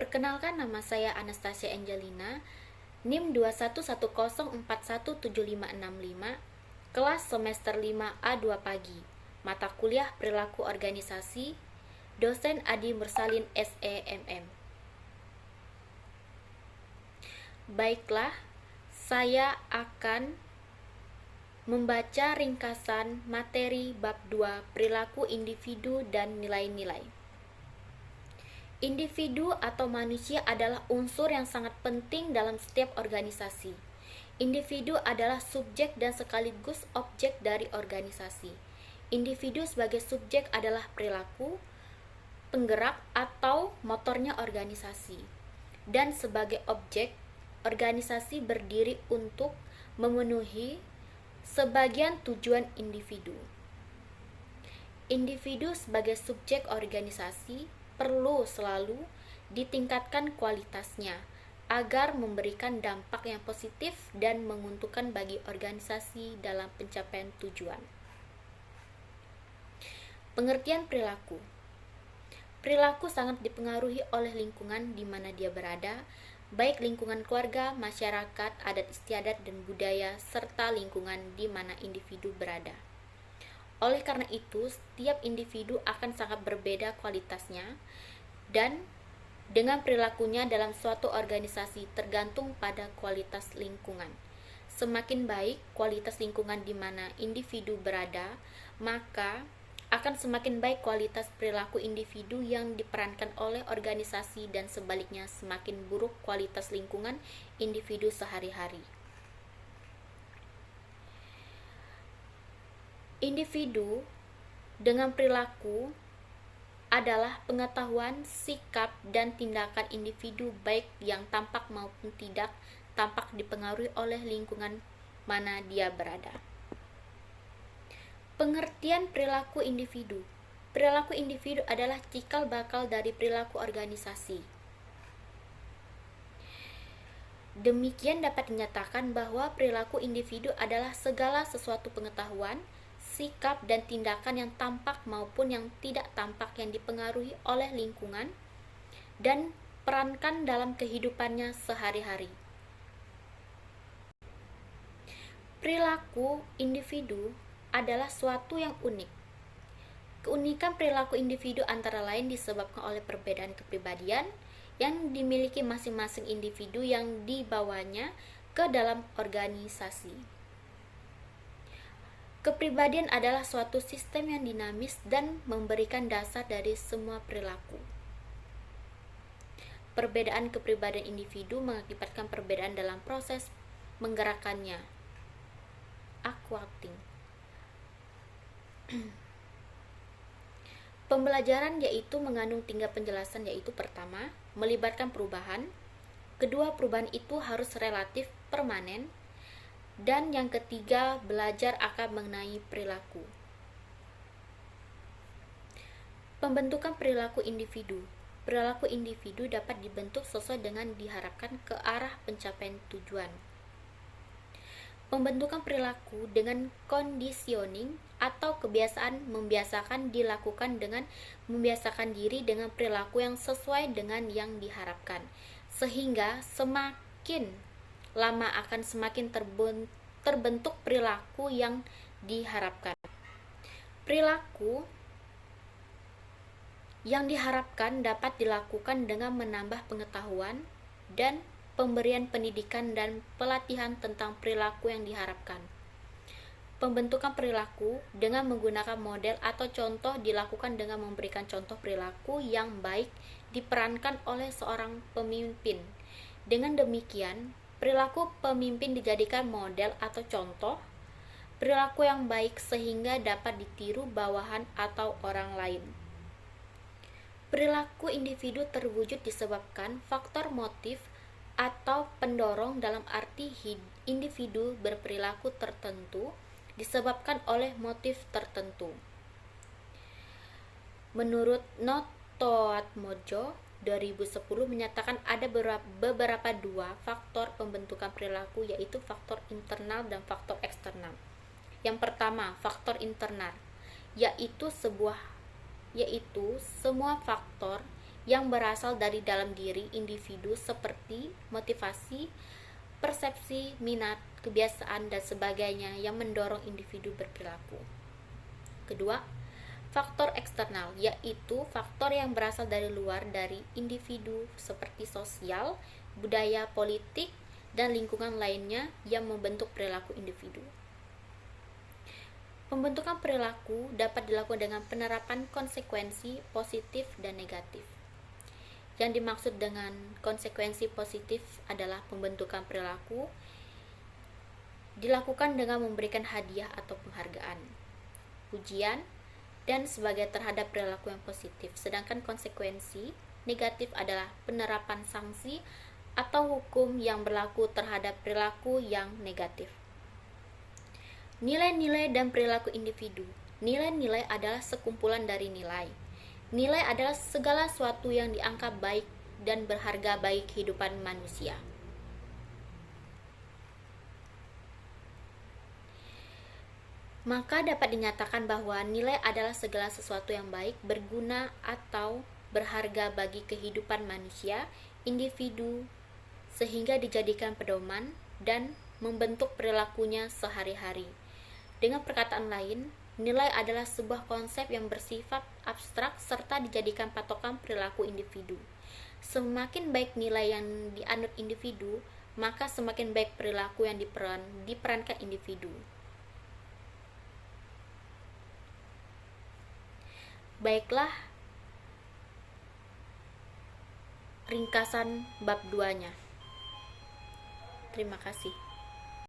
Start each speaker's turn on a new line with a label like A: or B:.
A: Perkenalkan, nama saya Anastasia Angelina, NIM 21104175565, kelas semester 5 A2 pagi, mata kuliah Perilaku Organisasi, dosen Adi Mursalin SEMM. Baiklah, saya akan membaca ringkasan materi bab 2 Perilaku Individu dan Nilai-nilai. Individu atau manusia adalah unsur yang sangat penting dalam setiap organisasi. Individu adalah subjek dan sekaligus objek dari organisasi. Individu sebagai subjek adalah perilaku, penggerak atau motornya organisasi. Dan sebagai objek, organisasi berdiri untuk memenuhi sebagian tujuan individu. Individu sebagai subjek organisasi perlu selalu ditingkatkan kualitasnya agar memberikan dampak yang positif dan menguntungkan bagi organisasi dalam pencapaian tujuan. Pengertian perilaku. Perilaku sangat dipengaruhi oleh lingkungan di mana dia berada, baik lingkungan keluarga, masyarakat, adat istiadat dan budaya, serta lingkungan di mana individu berada. Oleh karena itu, setiap individu akan sangat berbeda kualitasnya dan dengan perilakunya dalam suatu organisasi tergantung pada kualitas lingkungan. Semakin baik kualitas lingkungan di mana individu berada, maka akan semakin baik kualitas perilaku individu yang diperankan oleh organisasi dan sebaliknya semakin buruk kualitas lingkungan individu sehari-hari. Individu dengan perilaku adalah pengetahuan, sikap, dan tindakan individu baik yang tampak maupun tidak tampak dipengaruhi oleh lingkungan mana dia berada. Pengertian perilaku individu. Perilaku individu adalah cikal bakal dari perilaku organisasi. Demikian dapat dinyatakan bahwa perilaku individu adalah segala sesuatu pengetahuan, sikap dan tindakan yang tampak maupun yang tidak tampak yang dipengaruhi oleh lingkungan dan perankan dalam kehidupannya sehari-hari. Perilaku individu adalah suatu yang unik. Keunikan perilaku individu antara lain disebabkan oleh perbedaan kepribadian yang dimiliki masing-masing individu yang dibawanya ke dalam organisasi. Kepribadian adalah suatu sistem yang dinamis dan memberikan dasar dari semua perilaku. Perbedaan kepribadian individu mengakibatkan perbedaan dalam proses menggerakkannya. Acting. Pembelajaran yaitu mengandung 3 penjelasan, yaitu pertama, melibatkan perubahan, kedua, perubahan itu harus relatif permanen, dan yang ketiga, belajar akan mengenai perilaku. Pembentukan perilaku individu. Perilaku individu dapat dibentuk sesuai dengan diharapkan ke arah pencapaian tujuan. Pembentukan perilaku dengan conditioning atau kebiasaan membiasakan dilakukan dengan membiasakan diri dengan perilaku yang sesuai dengan yang diharapkan, sehingga semakin lama akan semakin terbentuk perilaku yang diharapkan. Perilaku yang diharapkan dapat dilakukan dengan menambah pengetahuan dan pemberian pendidikan dan pelatihan tentang perilaku yang diharapkan. Pembentukan perilaku dengan menggunakan model atau contoh dilakukan dengan memberikan contoh perilaku yang baik diperankan oleh seorang pemimpin. Dengan demikian, perilaku pemimpin dijadikan model atau contoh perilaku yang baik sehingga dapat ditiru bawahan atau orang lain. Perilaku individu terwujud disebabkan faktor motif atau pendorong, dalam arti individu berperilaku tertentu disebabkan oleh motif tertentu. Menurut Noto Atmojo 2010 menyatakan ada beberapa dua faktor pembentukan perilaku, yaitu faktor internal dan faktor eksternal. Yang pertama, faktor internal, yaitu semua faktor yang berasal dari dalam diri individu seperti motivasi, persepsi, minat, kebiasaan, dan sebagainya yang mendorong individu berperilaku. Kedua, faktor eksternal, yaitu faktor yang berasal dari luar dari individu seperti sosial, budaya, politik, dan lingkungan lainnya yang membentuk perilaku individu. Pembentukan perilaku dapat dilakukan dengan penerapan konsekuensi positif dan negatif. Yang dimaksud dengan konsekuensi positif adalah pembentukan perilaku dilakukan dengan memberikan hadiah atau penghargaan, pujian, dan sebagai terhadap perilaku yang positif. Sedangkan konsekuensi negatif adalah penerapan sanksi atau hukum yang berlaku terhadap perilaku yang negatif. Nilai-nilai dan perilaku individu. Nilai-nilai adalah sekumpulan dari nilai. Nilai adalah segala sesuatu yang dianggap baik dan berharga bagi kehidupan manusia. Maka dapat dinyatakan bahwa nilai adalah segala sesuatu yang baik, berguna, atau berharga bagi kehidupan manusia, individu, sehingga dijadikan pedoman dan membentuk perilakunya sehari-hari. Dengan perkataan lain, nilai adalah sebuah konsep yang bersifat abstrak serta dijadikan patokan perilaku individu. Semakin baik nilai yang dianut individu, maka semakin baik perilaku yang diperankan individu. Baiklah, ringkasan bab 2-nya. Terima kasih.